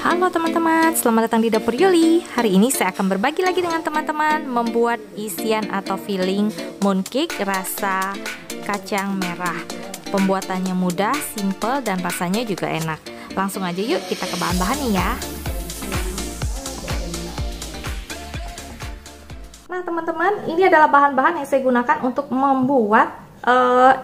Halo teman-teman, selamat datang di Dapur Yuli. Hari ini saya akan berbagi lagi dengan teman-teman membuat isian atau filling mooncake rasa kacang merah. Pembuatannya mudah, simple, dan rasanya juga enak. Langsung aja yuk kita ke bahan-bahannya ya. Nah teman-teman, ini adalah bahan-bahan yang saya gunakan untuk membuat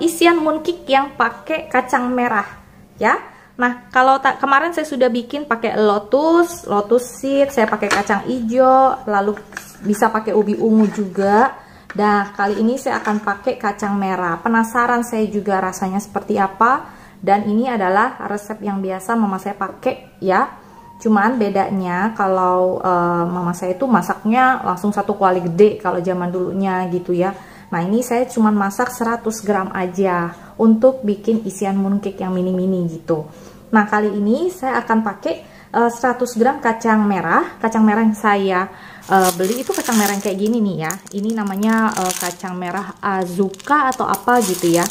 isian mooncake yang pakai kacang merah ya. Nah, kalau kemarin saya sudah bikin pakai lotus seed, saya pakai kacang hijau, lalu bisa pakai ubi ungu juga. Nah, kali ini saya akan pakai kacang merah. Penasaran saya juga rasanya seperti apa. Dan ini adalah resep yang biasa mama saya pakai ya. Cuman bedanya kalau mama saya itu masaknya langsung satu kuali gede kalau zaman dulunya gitu ya. Nah, ini saya cuman masak 100 gram aja untuk bikin isian mooncake yang mini-mini gitu. Nah, kali ini saya akan pakai 100 gram kacang merah. Kacang merah yang saya beli itu kacang merah yang kayak gini nih ya. Ini namanya kacang merah Azuka atau apa gitu ya.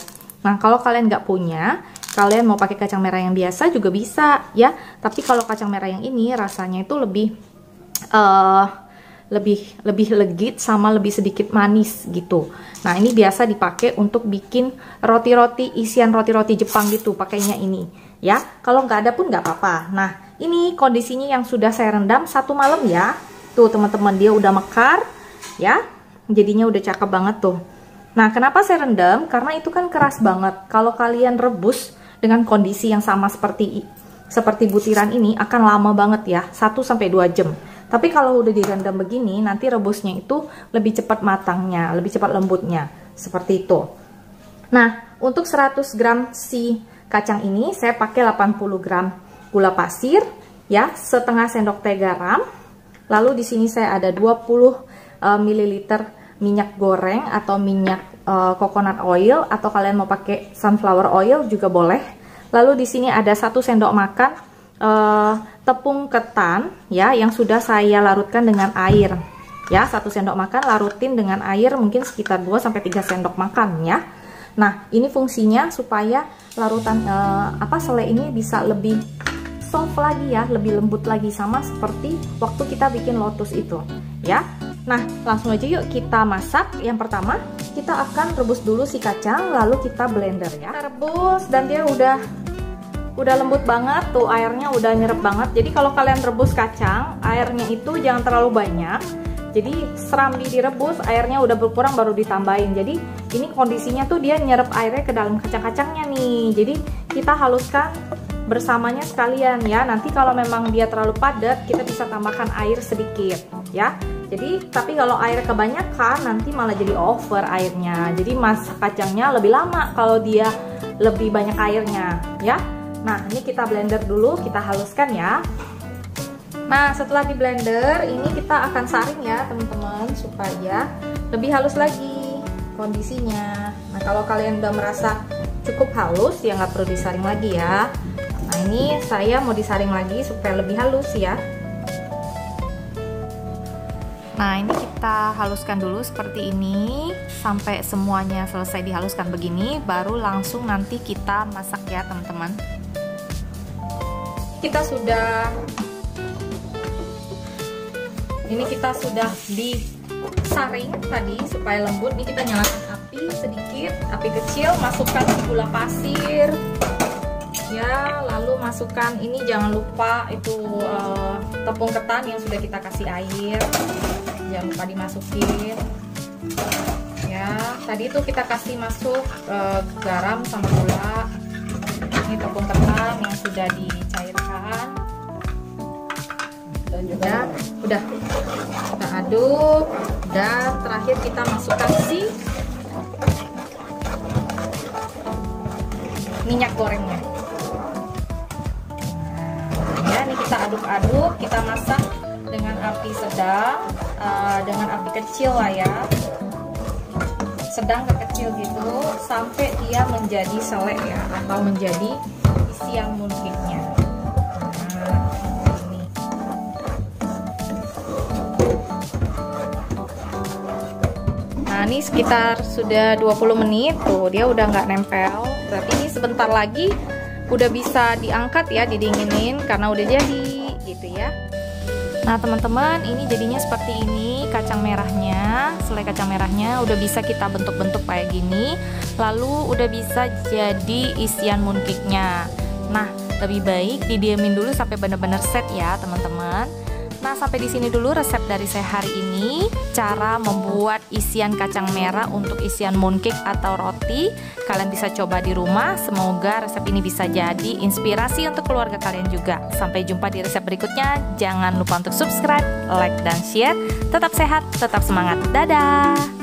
Nah, kalau kalian nggak punya, kalian mau pakai kacang merah yang biasa juga bisa ya. Tapi kalau kacang merah yang ini rasanya itu lebih legit sama lebih sedikit manis gitu. Nah, ini biasa dipakai untuk bikin roti-roti, isian roti-roti Jepang gitu, pakainya ini ya. Kalau nggak ada pun nggak apa-apa. Nah, ini kondisinya yang sudah saya rendam 1 malam ya. Tuh teman-teman, dia udah mekar ya, jadinya udah cakep banget tuh. Nah, kenapa saya rendam? Karena itu kan keras banget. Kalau kalian rebus dengan kondisi yang sama seperti butiran ini akan lama banget ya, 1-2 jam. Tapi kalau udah direndam begini, nanti rebusnya itu lebih cepat matangnya, lebih cepat lembutnya, seperti itu. Nah, untuk 100 gram si kacang ini saya pakai 80 gram gula pasir ya, setengah sendok teh garam. Lalu di sini saya ada 20 ml minyak goreng atau minyak coconut oil, atau kalian mau pakai sunflower oil juga boleh. Lalu di sini ada 1 sendok makan tepung ketan ya, yang sudah saya larutkan dengan air ya. 1 sendok makan larutin dengan air mungkin sekitar 2-3 sendok makan ya. Nah, ini fungsinya supaya larutan selai ini bisa lebih soft lagi ya, lebih lembut lagi, sama seperti waktu kita bikin lotus itu ya. Nah, langsung aja yuk kita masak. Yang pertama, kita akan rebus dulu si kacang, lalu kita blender ya. Kita rebus dan dia udah lembut banget tuh, airnya udah nyerap banget. Jadi kalau kalian rebus kacang, airnya itu jangan terlalu banyak. Jadi serambi direbus, airnya udah berkurang baru ditambahin. Jadi ini kondisinya tuh dia nyerap airnya ke dalam kacang-kacangnya nih. Jadi kita haluskan bersamanya sekalian ya. Nanti kalau memang dia terlalu padat, kita bisa tambahkan air sedikit ya. Jadi tapi kalau air kebanyakan nanti malah jadi over airnya. Jadi masak kacangnya lebih lama kalau dia lebih banyak airnya ya. Nah, ini kita blender dulu, kita haluskan ya. Nah, setelah di blender, ini kita akan saring ya teman-teman, supaya lebih halus lagi kondisinya. Nah, kalau kalian udah merasa cukup halus, ya nggak perlu disaring lagi ya. Nah, ini saya mau disaring lagi supaya lebih halus ya. Nah, ini kita haluskan dulu seperti ini, sampai semuanya selesai dihaluskan begini, baru langsung nanti kita masak ya teman-teman. Kita sudah disaring tadi supaya lembut. Ini kita nyalakan api sedikit, api kecil, masukkan gula pasir ya, lalu masukkan ini, jangan lupa itu tepung ketan yang sudah kita kasih air, jangan lupa dimasukin ya. Tadi itu kita kasih masuk garam sama gula. Ini tepung ketan yang sudah dicairkan dan juga udah kita aduk, dan terakhir kita masukkan si minyak gorengnya ya. Ini kita aduk-aduk, kita masak dengan api sedang, dengan api kecil lah ya, sedang ke kecil gitu, sampai dia menjadi selai ya, atau menjadi isian mooncake-nya. Nah, ini sekitar sudah 20 menit tuh, dia udah nggak nempel. Berarti ini sebentar lagi udah bisa diangkat ya, didinginin, karena udah jadi gitu ya. Nah teman-teman, ini jadinya seperti ini kacang merahnya. Selai kacang merahnya udah bisa kita bentuk-bentuk kayak gini. Lalu udah bisa jadi isian mooncake-nya. Nah lebih baik didiamin dulu sampai bener-bener set ya teman-teman. Nah sampai di sini dulu resep dari saya hari ini, cara membuat isian kacang merah untuk isian mooncake atau roti. Kalian bisa coba di rumah, semoga resep ini bisa jadi inspirasi untuk keluarga kalian juga. Sampai jumpa di resep berikutnya, jangan lupa untuk subscribe, like, dan share. Tetap sehat, tetap semangat, dadah!